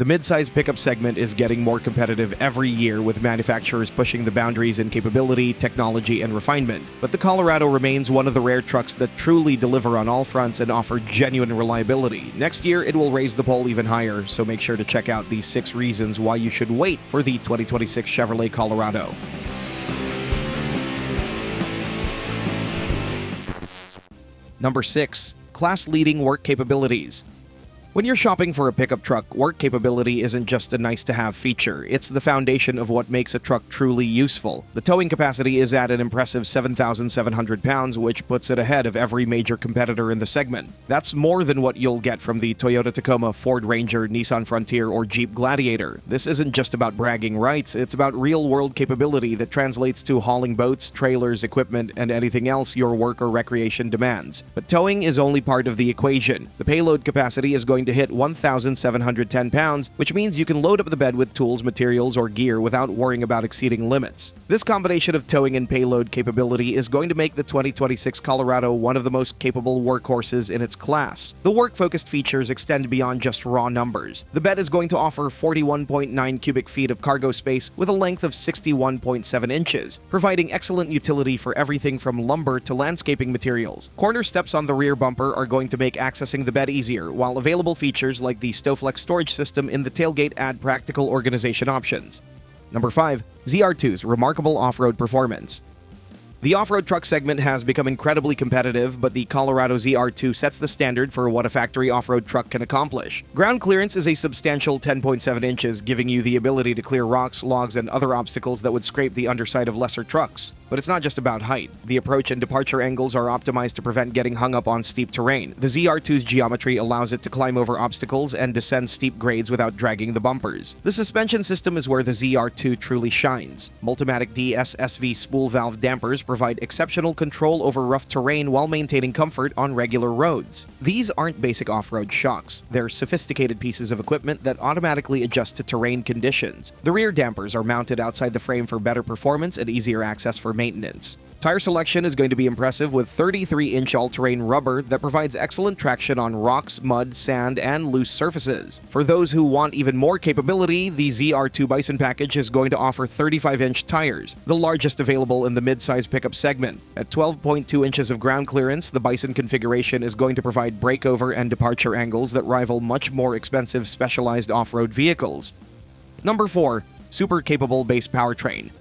The mid-size pickup segment is getting more competitive every year, with manufacturers pushing the boundaries in capability, technology, and refinement. But the Colorado remains one of the rare trucks that truly deliver on all fronts and offer genuine reliability. Next year, it will raise the poll even higher, so make sure to check out these 6 reasons why you should wait for the 2026 Chevrolet Colorado. Number 6. Class-leading work capabilities. When you're shopping for a pickup truck, work capability isn't just a nice-to-have feature. It's the foundation of what makes a truck truly useful. The towing capacity is at an impressive 7,700 pounds, which puts it ahead of every major competitor in the segment. That's more than what you'll get from the Toyota Tacoma, Ford Ranger, Nissan Frontier, or Jeep Gladiator. This isn't just about bragging rights, it's about real-world capability that translates to hauling boats, trailers, equipment, and anything else your work or recreation demands. But towing is only part of the equation. The payload capacity is going to hit 1,710 pounds, which means you can load up the bed with tools, materials, or gear without worrying about exceeding limits. This combination of towing and payload capability is going to make the 2026 Colorado one of the most capable workhorses in its class. The work-focused features extend beyond just raw numbers. The bed is going to offer 41.9 cubic feet of cargo space with a length of 61.7 inches, providing excellent utility for everything from lumber to landscaping materials. Corner steps on the rear bumper are going to make accessing the bed easier, while available features like the Stowflex storage system in the tailgate add practical organization options. Number 5. ZR2's remarkable off-road performance. The off-road truck segment has become incredibly competitive, but the Colorado ZR2 sets the standard for what a factory off-road truck can accomplish. Ground clearance is a substantial 10.7 inches, giving you the ability to clear rocks, logs, and other obstacles that would scrape the underside of lesser trucks. But it's not just about height. The approach and departure angles are optimized to prevent getting hung up on steep terrain. The ZR2's geometry allows it to climb over obstacles and descend steep grades without dragging the bumpers. The suspension system is where the ZR2 truly shines. Multimatic DSSV spool valve dampers provide exceptional control over rough terrain while maintaining comfort on regular roads. These aren't basic off-road shocks. They're sophisticated pieces of equipment that automatically adjust to terrain conditions. The rear dampers are mounted outside the frame for better performance and easier access for maintenance. Tire selection is going to be impressive with 33-inch all-terrain rubber that provides excellent traction on rocks, mud, sand, and loose surfaces. For those who want even more capability, the ZR2 Bison package is going to offer 35-inch tires, the largest available in the mid-size pickup segment. At 12.2 inches of ground clearance, the Bison configuration is going to provide breakover and departure angles that rival much more expensive specialized off-road vehicles. Number 4. Super capable base powertrain.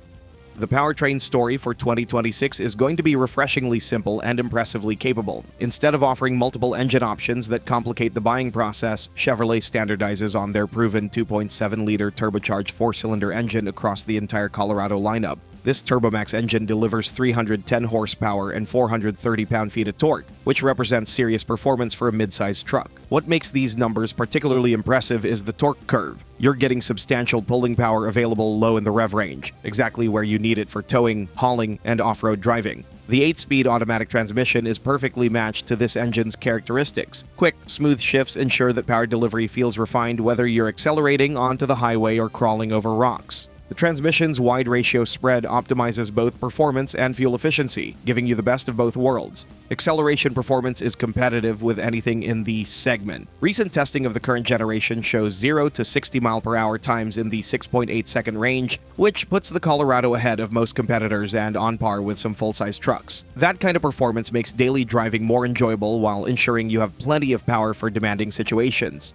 The powertrain story for 2026 is going to be refreshingly simple and impressively capable. Instead of offering multiple engine options that complicate the buying process, Chevrolet standardizes on their proven 2.7-liter turbocharged 4-cylinder engine across the entire Colorado lineup. This Turbomax engine delivers 310 horsepower and 430 pound-feet of torque, which represents serious performance for a mid-sized truck. What makes these numbers particularly impressive is the torque curve. You're getting substantial pulling power available low in the rev range, exactly where you need it for towing, hauling, and off-road driving. The 8-speed automatic transmission is perfectly matched to this engine's characteristics. Quick, smooth shifts ensure that power delivery feels refined whether you're accelerating onto the highway or crawling over rocks. The transmission's wide ratio spread optimizes both performance and fuel efficiency, giving you the best of both worlds. Acceleration performance is competitive with anything in the segment. Recent testing of the current generation shows 0 to 60 mph times in the 6.8-second range, which puts the Colorado ahead of most competitors and on par with some full-size trucks. That kind of performance makes daily driving more enjoyable while ensuring you have plenty of power for demanding situations.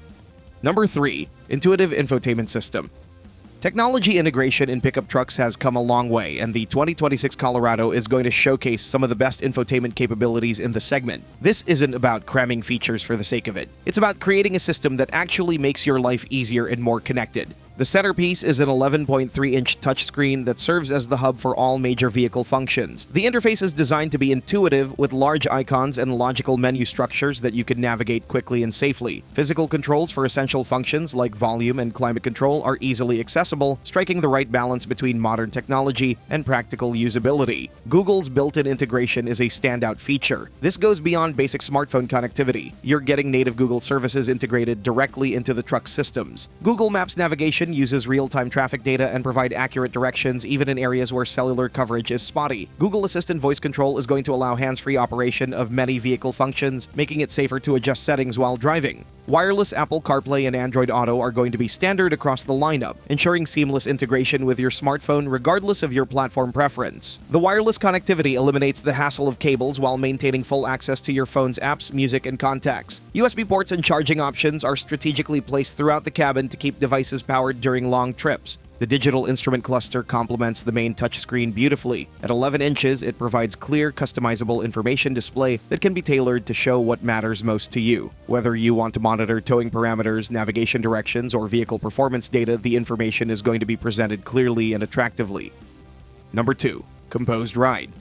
Number 3. Intuitive infotainment system. Technology integration in pickup trucks has come a long way, and the 2026 Colorado is going to showcase some of the best infotainment capabilities in the segment. This isn't about cramming features for the sake of it. It's about creating a system that actually makes your life easier and more connected. The centerpiece is an 11.3-inch touchscreen that serves as the hub for all major vehicle functions. The interface is designed to be intuitive, with large icons and logical menu structures that you can navigate quickly and safely. Physical controls for essential functions like volume and climate control are easily accessible, striking the right balance between modern technology and practical usability. Google's built-in integration is a standout feature. This goes beyond basic smartphone connectivity. You're getting native Google services integrated directly into the truck's systems. Google Maps navigation uses real-time traffic data and provide accurate directions even in areas where cellular coverage is spotty. Google Assistant voice control is going to allow hands-free operation of many vehicle functions, making it safer to adjust settings while driving. Wireless Apple CarPlay and Android Auto are going to be standard across the lineup, ensuring seamless integration with your smartphone regardless of your platform preference. The wireless connectivity eliminates the hassle of cables while maintaining full access to your phone's apps, music, and contacts. USB ports and charging options are strategically placed throughout the cabin to keep devices powered during long trips. The digital instrument cluster complements the main touchscreen beautifully. At 11 inches, it provides clear, customizable information display that can be tailored to show what matters most to you. Whether you want to monitor towing parameters, navigation directions, or vehicle performance data, the information is going to be presented clearly and attractively. Number 2. Composed Ride.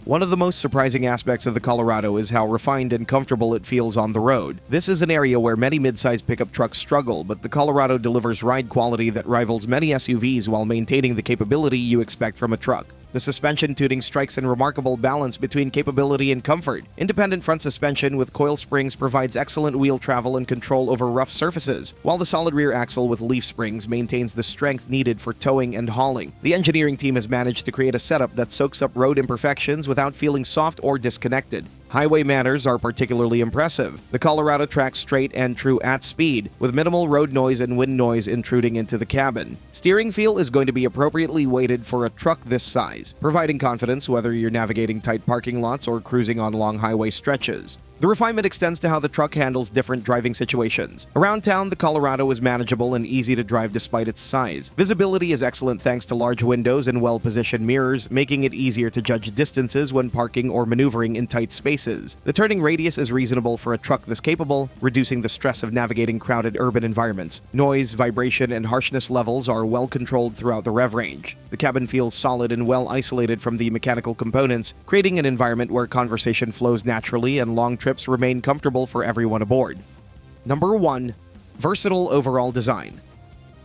One of the most surprising aspects of the Colorado is how refined and comfortable it feels on the road. This is an area where many mid-size pickup trucks struggle, but the Colorado delivers ride quality that rivals many SUVs while maintaining the capability you expect from a truck. The suspension tuning strikes a remarkable balance between capability and comfort. Independent front suspension with coil springs provides excellent wheel travel and control over rough surfaces, while the solid rear axle with leaf springs maintains the strength needed for towing and hauling. The engineering team has managed to create a setup that soaks up road imperfections without feeling soft or disconnected. Highway manners are particularly impressive. The Colorado tracks straight and true at speed, with minimal road noise and wind noise intruding into the cabin. Steering feel is going to be appropriately weighted for a truck this size, providing confidence whether you're navigating tight parking lots or cruising on long highway stretches. The refinement extends to how the truck handles different driving situations. Around town, the Colorado is manageable and easy to drive despite its size. Visibility is excellent thanks to large windows and well-positioned mirrors, making it easier to judge distances when parking or maneuvering in tight spaces. The turning radius is reasonable for a truck this capable, reducing the stress of navigating crowded urban environments. Noise, vibration, and harshness levels are well controlled throughout the rev range. The cabin feels solid and well isolated from the mechanical components, creating an environment where conversation flows naturally and long trips remain comfortable for everyone aboard. Number 1. Versatile overall design.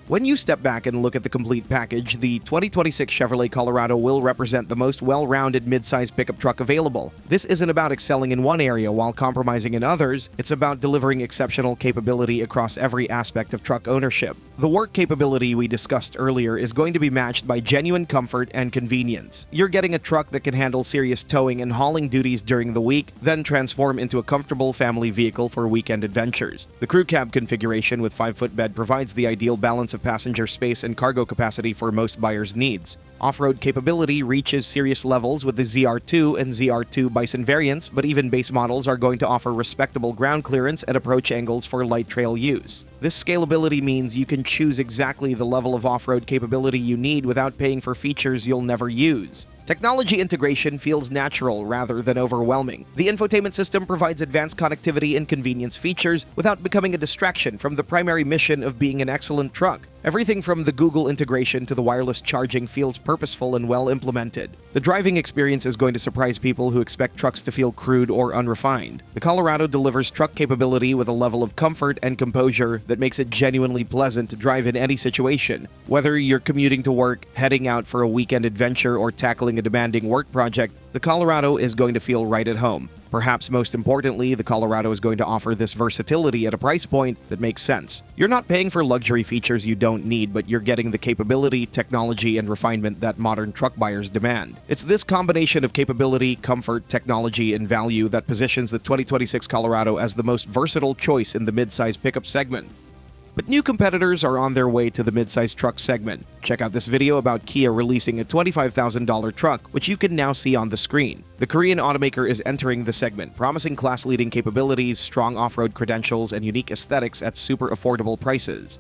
When you step back and look at the complete package, the 2026 Chevrolet Colorado will represent the most well-rounded mid-size pickup truck available. This isn't about excelling in one area while compromising in others, it's about delivering exceptional capability across every aspect of truck ownership. The work capability we discussed earlier is going to be matched by genuine comfort and convenience. You're getting a truck that can handle serious towing and hauling duties during the week, then transform into a comfortable family vehicle for weekend adventures. The crew cab configuration with 5-foot bed provides the ideal balance of passenger space and cargo capacity for most buyers' needs. Off-road capability reaches serious levels with the ZR2 and ZR2 Bison variants, but even base models are going to offer respectable ground clearance and approach angles for light trail use. This scalability means you can choose exactly the level of off-road capability you need without paying for features you'll never use. Technology integration feels natural rather than overwhelming. The infotainment system provides advanced connectivity and convenience features without becoming a distraction from the primary mission of being an excellent truck. Everything from the Google integration to the wireless charging feels purposeful and well implemented. The driving experience is going to surprise people who expect trucks to feel crude or unrefined. The Colorado delivers truck capability with a level of comfort and composure that makes it genuinely pleasant to drive in any situation. Whether you're commuting to work, heading out for a weekend adventure, or tackling a demanding work project, the Colorado is going to feel right at home. Perhaps most importantly, the Colorado is going to offer this versatility at a price point that makes sense. You're not paying for luxury features you don't need, but you're getting the capability, technology, and refinement that modern truck buyers demand. It's this combination of capability, comfort, technology, and value that positions the 2026 Colorado as the most versatile choice in the mid-size pickup segment. But new competitors are on their way to the mid-size truck segment. Check out this video about Kia releasing a $25,000 truck, which you can now see on the screen. The Korean automaker is entering the segment, promising class-leading capabilities, strong off-road credentials, and unique aesthetics at super affordable prices.